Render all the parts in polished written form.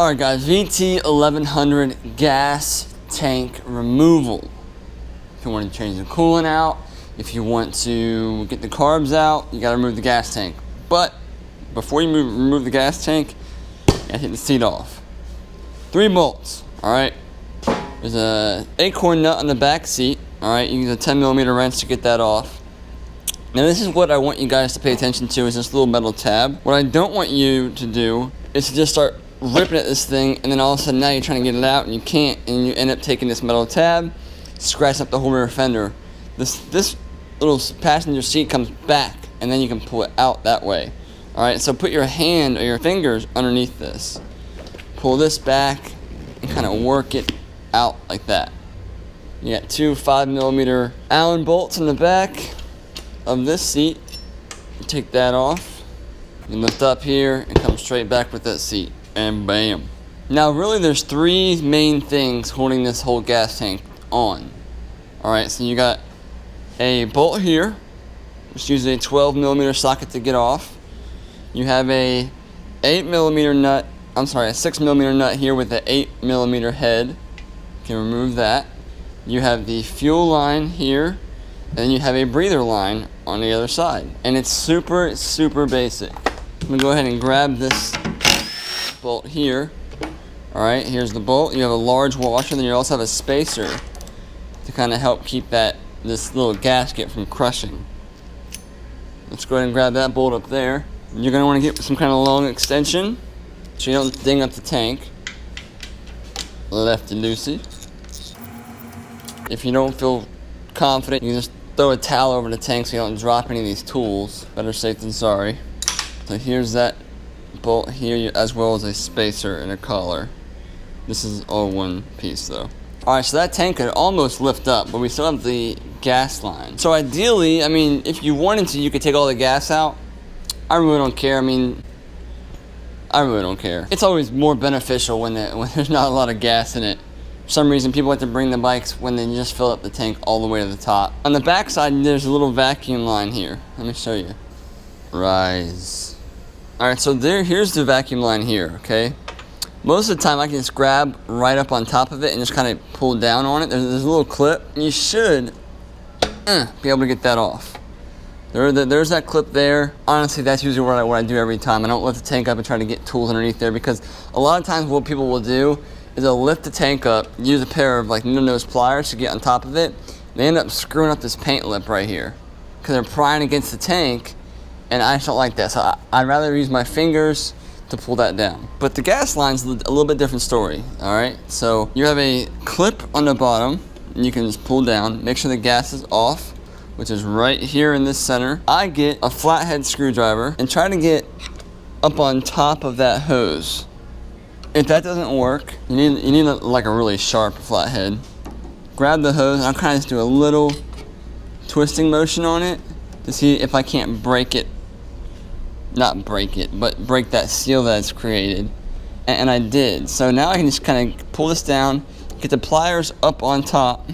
Alright guys, VT1100 gas tank removal. If you want to change the coolant out, if you want to get the carbs out, you got to remove the gas tank. But before you remove the gas tank, you got to take the seat off. 3 bolts, alright. There's a acorn nut on the back seat, alright. You use a 10mm wrench to get that off. Now this is what I want you guys to pay attention to, is this little metal tab. What I don't want you to do is to just start ripping at this thing, and then all of a sudden now you're trying to get it out and you can't, and you end up taking this metal tab, scratching up the whole rear fender. This little passenger seat comes back, and then you can pull it out that way. Alright, so put your hand or your fingers underneath this. Pull this back and kind of work it out like that. You got 2 5mm Allen bolts in the back of this seat. You take that off. You lift up here and come straight back with that seat. And bam. Now really there's 3 main things holding this whole gas tank on. Alright, so you got a bolt here, which uses a 12mm socket to get off. You have a 8mm nut, a 6mm nut here with an 8mm head. You can remove that. You have the fuel line here, and then you have a breather line on the other side. And it's super, super basic. I'm gonna go ahead and grab this bolt here. Alright, here's the bolt. You have a large washer, then you also have a spacer to kind of help keep this little gasket from crushing. Let's go ahead and grab that bolt up there. You're going to want to get some kind of long extension so you don't ding up the tank. Lefty loosey. If you don't feel confident, you can just throw a towel over the tank so you don't drop any of these tools. Better safe than sorry. So here's that bolt here, as well as a spacer and a collar. This is all one piece though. Alright, so that tank could almost lift up, but we still have the gas line. So ideally, I mean, if you wanted to, you could take all the gas out. I really don't care. I really don't care. It's always more beneficial when there's not a lot of gas in it. For some reason, people like to bring the bikes when they just fill up the tank all the way to the top. On the back side, there's a little vacuum line here. Let me show you. Rise. Alright, so here's the vacuum line here, okay? Most of the time, I can just grab right up on top of it and just kind of pull down on it. There's a little clip. You should be able to get that off. There's that clip there. Honestly, that's usually what I do every time. I don't lift the tank up and try to get tools underneath there, because a lot of times what people will do is they'll lift the tank up, use a pair of like needle-nose pliers to get on top of it. They end up screwing up this paint lip right here because they're prying against the tank, and I just don't like that. So I'd rather use my fingers to pull that down. But the gas line's a little bit different story. Alright, so you have a clip on the bottom, and you can just pull down, make sure the gas is off, which is right here in this center. I get a flathead screwdriver and try to get up on top of that hose. If that doesn't work, you need like a really sharp flathead. Grab the hose, and I'll kind of just do a little twisting motion on it to see if I can't break it. Not break it, but break that seal that it's created. And I did. So now I can just kind of pull this down, get the pliers up on top,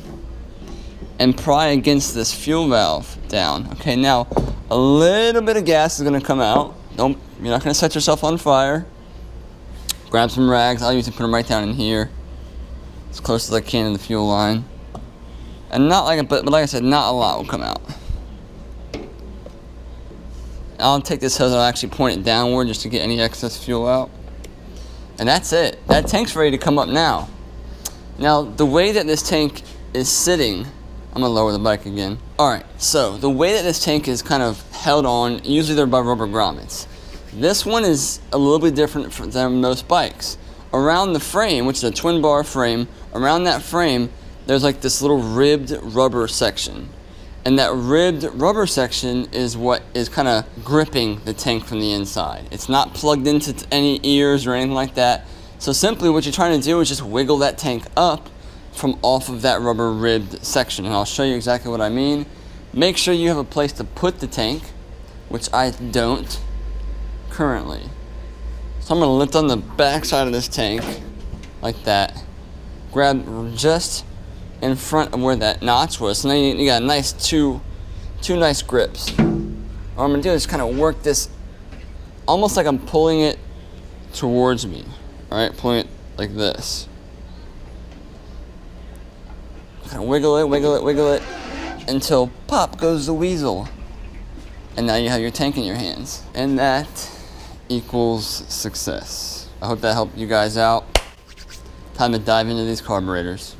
and pry against this fuel valve down. Okay, now a little bit of gas is going to come out. You're not going to set yourself on fire. Grab some rags. I'll usually put them right down in here, as close as I can to the fuel line. And but like I said, not a lot will come out. I'll take this hose and I'll actually point it downward just to get any excess fuel out. And that's it. That tank's ready to come up now. Now, the way that this tank is sitting, I'm going to lower the bike again. Alright, so the way that this tank is kind of held on, usually they're by rubber grommets. This one is a little bit different than most bikes. Around the frame, which is a twin bar frame, around that frame, there's like this little ribbed rubber section. And that ribbed rubber section is what is kind of gripping the tank from the inside. It's not plugged into any ears or anything like that. So simply what you're trying to do is just wiggle that tank up from off of that rubber ribbed section. And I'll show you exactly what I mean. Make sure you have a place to put the tank, which I don't currently. So I'm going to lift on the back side of this tank like that. Grab just in front of where that notch was. So now you got a nice two nice grips. What I'm going to do is kind of work this almost like I'm pulling it towards me. All right, pull it like this. Kind of wiggle it, wiggle it, wiggle it, until pop goes the weasel. And now you have your tank in your hands. And that equals success. I hope that helped you guys out. Time to dive into these carburetors.